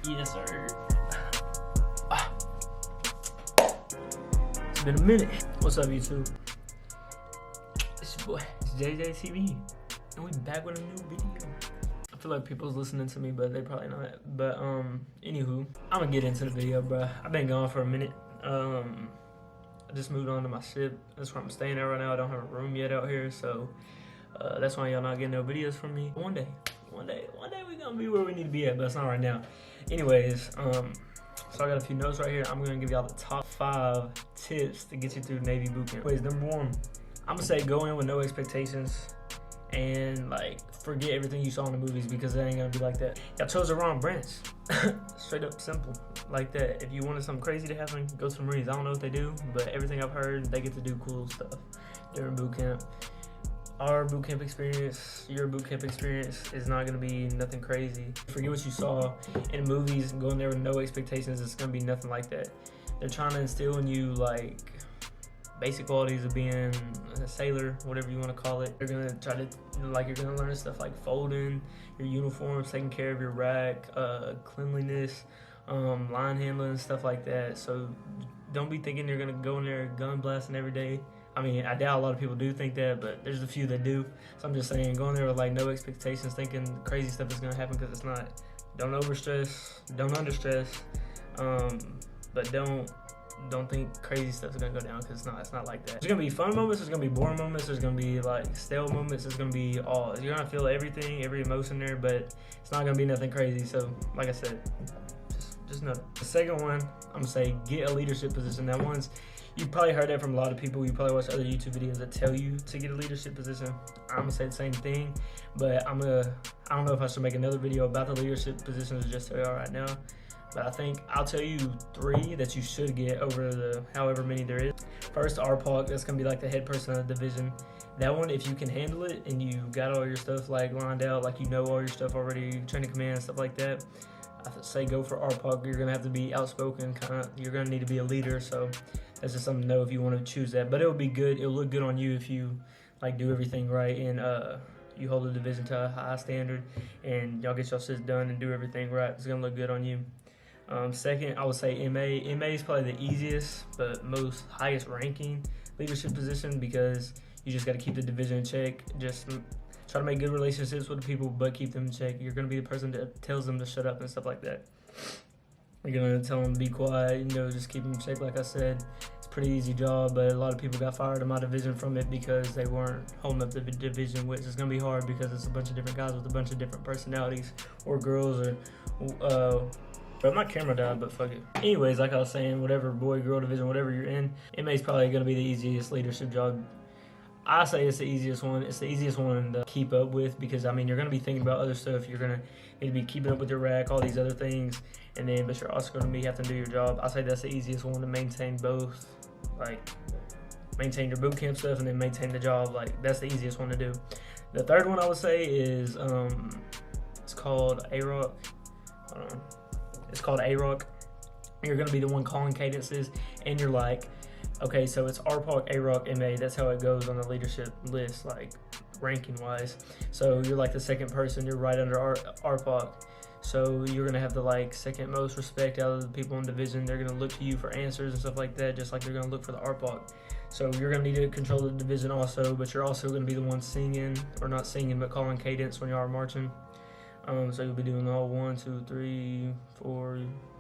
Yes, sir. It's been a minute. What's up, YouTube? It's your boy, it's JJTV, and we back with a new video. I feel like people's listening to me, but they probably not. But anywho, I'm gonna get into the video, bro. I've been gone for a minute. I just moved on to my ship. That's where I'm staying at right now. I don't have a room yet out here, so that's why y'all not getting no videos from me. One day we gonna be where we need to be at, but it's not right now. Anyways, so I got a few notes right here. I'm gonna give y'all the top 5 tips to get you through Navy bootcamp. Anyways, number 1, I'm gonna say go in with no expectations and like forget everything you saw in the movies, because it ain't gonna be like that. Y'all chose the wrong branch. Straight up simple like that. If you wanted something crazy to happen, go to the Marines. I don't know what they do, but everything I've heard, they get to do cool stuff during bootcamp. Our bootcamp experience, your bootcamp experience is not gonna be nothing crazy. Forget what you saw in movies and go in there with no expectations. It's gonna be nothing like that. They're trying to instill in you like basic qualities of being a sailor, whatever you want to call it. They're gonna try to, like, you're gonna learn stuff like folding your uniforms, taking care of your rack, cleanliness, line handling, stuff like that. So don't be thinking you're gonna go in there gun blasting every day. I mean, I doubt a lot of people do think that, but there's a few that do. So I'm just saying, go in there with like no expectations, thinking crazy stuff is gonna happen, because it's not. Don't overstress, don't understress, but don't think crazy stuff is gonna go down, because it's not like that. There's gonna be fun moments, there's gonna be boring moments, there's gonna be like stale moments, there's gonna be all. You're gonna feel everything, every emotion there, but it's not gonna be nothing crazy. So like I said, just know. The second one, I'm gonna say get a leadership position. That one's, you probably heard that from a lot of people. You probably watch other YouTube videos that tell you to get a leadership position. I'm gonna say the same thing, but I don't know if I should make another video about the leadership positions or just tell y'all right now. But I think I'll tell you 3 that you should get over the however many there is. First, RPOC, that's gonna be like the head person of the division. That one, if you can handle it and you got all your stuff like lined out, like you know all your stuff already, training command, stuff like that, I say go for RPOC. You're gonna have to be outspoken, you're gonna need to be a leader, so that's just something to know if you want to choose that. But it'll be good, it'll look good on you if you like do everything right and you hold the division to a high standard and y'all get your shit done and do everything right. It's gonna look good on you. Second, I would say MA. MA is probably the easiest but most highest ranking leadership position, because you just got to keep the division in check. Just try to make good relationships with the people, but keep them in check. You're going to be the person that tells them to shut up and stuff like that. You're going to tell them to be quiet, just keep them in check. Like I said, it's a pretty easy job, but a lot of people got fired in my division from it because they weren't holding up the division, which is going to be hard because it's a bunch of different guys with a bunch of different personalities, or girls, or but my camera died, but fuck it. Anyways, like I was saying, whatever boy, girl division, whatever you're in, MA is probably going to be the easiest leadership job. I say it's the easiest one. It's the easiest one to keep up with, because I mean, you're going to be thinking about other stuff. You're going to need to be keeping up with your rack, all these other things, and then but you're also going to be having to do your job. I say that's the easiest one to maintain both, like maintain your boot camp stuff and then maintain the job. Like that's the easiest one to do. The third one I would say is it's called AROC. It's called AROC. You're going to be the one calling cadences, and you're like, okay, so it's RPOC, AROC, MA. That's how it goes on the leadership list, like ranking-wise. So you're like the second person. You're right under RPOC. So you're going to have the like second most respect out of the people in division. They're going to look to you for answers and stuff like that, just like they're going to look for the RPOC. So you're going to need to control the division also, but you're also going to be the one singing, or not singing, but calling cadence when you are marching. So you'll be doing the whole 1, 2, 3, 4,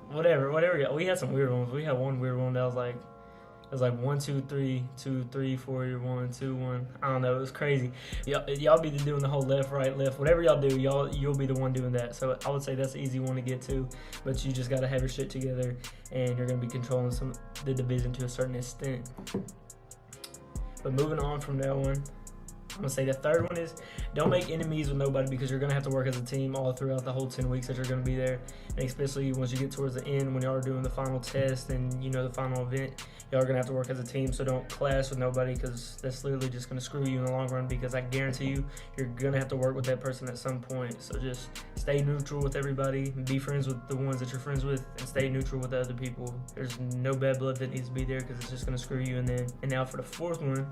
whatever. We had some weird ones. We had one weird one that was like, it was like 1, 2, 3, 2, 3, 4, 1, 2, 1. I don't know. It was crazy. Y'all be doing the whole left, right, left. Whatever y'all do, you'll be the one doing that. So I would say that's the easy one to get to, but you just got to have your shit together, and you're going to be controlling the division to a certain extent. But moving on from that one, I'm going to say the third one is don't make enemies with nobody, because you're going to have to work as a team all throughout the whole 10 weeks that you're going to be there. And especially once you get towards the end, when y'all are doing the final test and the final event, y'all are going to have to work as a team. So don't clash with nobody, because that's literally just going to screw you in the long run, because I guarantee you, you're going to have to work with that person at some point. So just stay neutral with everybody, be friends with the ones that you're friends with, and stay neutral with the other people. There's no bad blood that needs to be there, because it's just going to screw you. And now for the fourth one,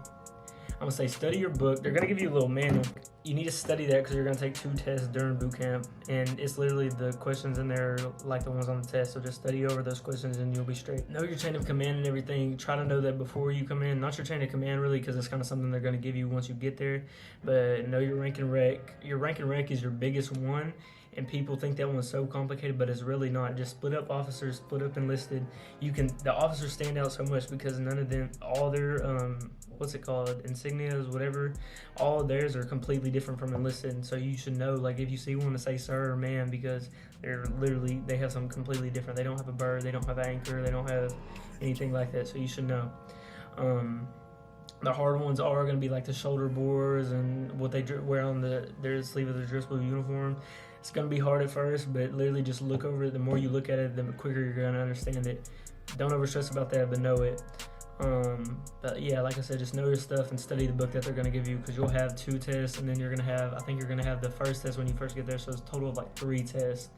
I'm gonna say study your book. They're gonna give you a little manual. You need to study that because you're gonna take 2 tests during boot camp, and it's literally the questions in there like the ones on the test. So just study over those questions and you'll be straight. Know your chain of command and everything. Try to know that before you come in. Not your chain of command really, because it's kind of something they're gonna give you once you get there. But know your rank and rec. Your rank and rec is your biggest one. And people think that one's so complicated, but it's really not. Just split up officers, split up enlisted. The officers stand out so much because none of them, all their, insignias, whatever, all of theirs are completely different from enlisted. So you should know, like, if you see one to say sir or ma'am, because they have something completely different. They don't have a bird, they don't have an anchor, they don't have anything like that. So you should know. The hard ones are going to be like the shoulder bores and what they wear on their sleeve of their dress blue uniform. It's going to be hard at first, but literally just look over it. The more you look at it, the quicker you're going to understand it. Don't overstress about that, but know it. But yeah, like I said, just know your stuff and study the book that they're going to give you, because you'll have 2 tests, and then you're going to have, I think you're going to have the first test when you first get there, so it's a total of like 3 tests.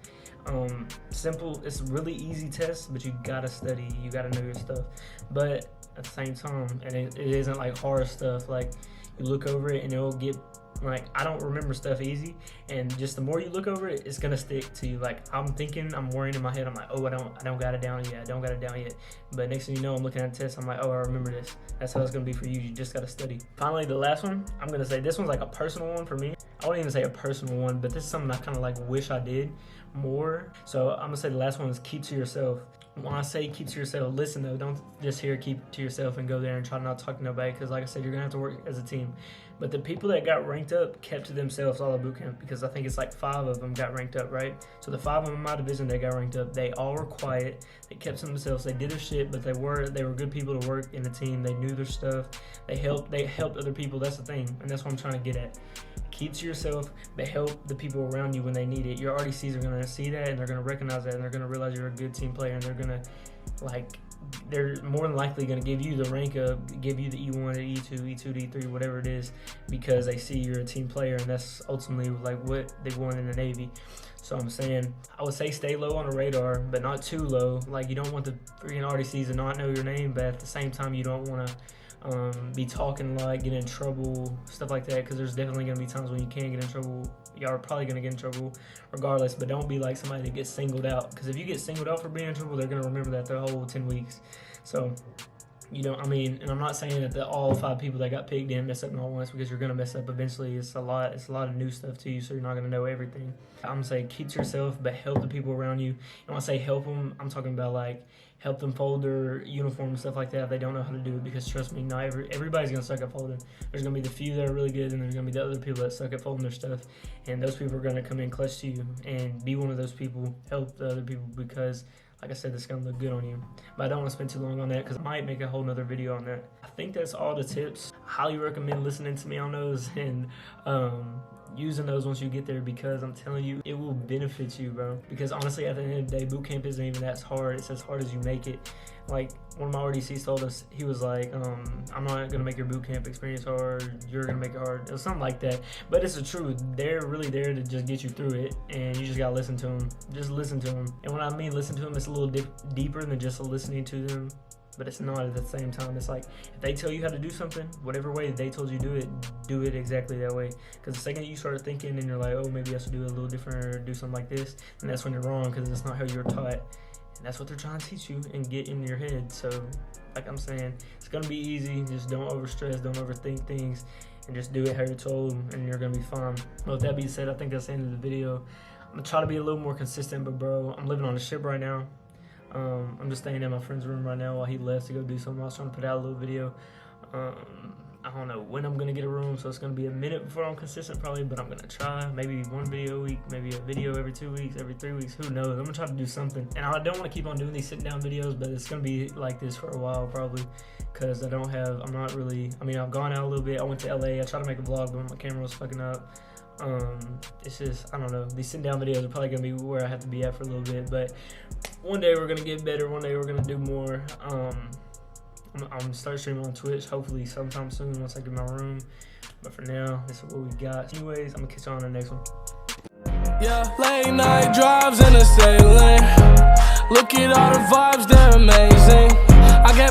Simple, it's really easy tests, but you got to study, you got to know your stuff. But at the same time, and it isn't like hard stuff, like you look over it and it'll get, like, I don't remember stuff easy, and just the more you look over it, it's gonna stick to you. Like, I'm worrying in my head, I'm like, oh, I don't got it down yet, but next thing you know, I'm looking at the test, I'm like, oh, I remember this. That's how it's gonna be for you. You just gotta study. Finally, the last one, I'm gonna say this one's like a personal one for me. I wouldn't even say a personal one, but this is something I kind of like wish I did more. So I'm gonna say the last one is keep to yourself. When I say keep to yourself, listen though, don't just hear keep to yourself and go there and try not to talk to nobody, because like I said, you're gonna have to work as a team. But the people that got ranked up kept to themselves all of boot camp, because I think it's like 5 of them got ranked up, right? So the 5 of them in my division that got ranked up, they all were quiet. They kept to themselves. They did their shit, but they were good people to work in the team. They knew their stuff. They helped other people. That's the thing, and that's what I'm trying to get at. Keep to yourself, but help the people around you when they need it. Your RDCs are gonna see that, and they're gonna recognize that, and they're gonna realize you're a good team player, and they're more than likely going to give you the rank up, give you the E1 to E2, E2 to E3, whatever it is, because they see you're a team player, and that's ultimately like what they want in the Navy. So I'm saying, I would say stay low on the radar, but not too low. Like, you don't want the freaking RDCs to not know your name, but at the same time, you don't want to be talking like, get in trouble, stuff like that, because there's definitely going to be times when you can get in trouble. Y'all are probably going to get in trouble regardless, but don't be like somebody that gets singled out, because if you get singled out for being in trouble, they're going to remember that the whole 10 weeks. So and I'm not saying that all 5 people that got picked didn't mess up all once, because you're going to mess up eventually. It's a lot of new stuff to you, so you're not going to know everything. I'm going to say keep to yourself, but help the people around you. And when I say help them, I'm talking about like help them fold their uniform and stuff like that if they don't know how to do it, because trust me, not everybody's going to suck at folding. There's going to be the few that are really good, and there's going to be the other people that suck at folding their stuff, and those people are going to come in clutch to you, and be one of those people. Help the other people, because like I said, it's going to look good on you. But I don't want to spend too long on that, because I might make a whole nother video on that. I think that's all the tips. I highly recommend listening to me on those and using those once you get there, because I'm telling you, it will benefit you, bro. Because honestly, at the end of the day, boot camp isn't even that hard. It's as hard as you make it. Like, one of my RDCs told us, he was like, I'm not going to make your boot camp experience hard, you're going to make it hard. It was something like that. But it's the truth. They're really there to just get you through it, and you just got to listen to them. Just listen to them. And when I mean listen to them, it's a little deeper than just listening to them. But it's not at the same time. It's like, if they tell you how to do something, whatever way they told you to do it exactly that way. Because the second you start thinking and you're like, oh, maybe I should do it a little different or do something like this, and that's when you're wrong, because it's not how you're taught. And that's what they're trying to teach you and get in your head. So, like I'm saying, it's going to be easy. Just don't overstress, don't overthink things, and just do it how you're told, and you're going to be fine. Well, with that being said, I think that's the end of the video. I'm going to try to be a little more consistent, but bro, I'm living on a ship right now. I'm just staying in my friend's room right now while he left to go do something. I was trying to put out a little video. I don't know when I'm going to get a room, so it's going to be a minute before I'm consistent probably, but I'm going to try. Maybe 1 video a week, maybe a video every 2 weeks, every 3 weeks, who knows. I'm going to try to do something. And I don't want to keep on doing these sit down videos, but it's going to be like this for a while probably, because I've gone out a little bit. I went to LA. I tried to make a vlog, but my camera was fucking up. It's just, I don't know, these sit down videos are probably gonna be where I have to be at for a little bit, but one day we're gonna get better. One day we're gonna do more. I'm gonna start streaming on Twitch hopefully sometime soon once I get my room, but for now this is what we got. Anyways, I'm gonna catch you on the next one. Yeah, late night drives in a sailing. Look at all the vibes, they're amazing. I get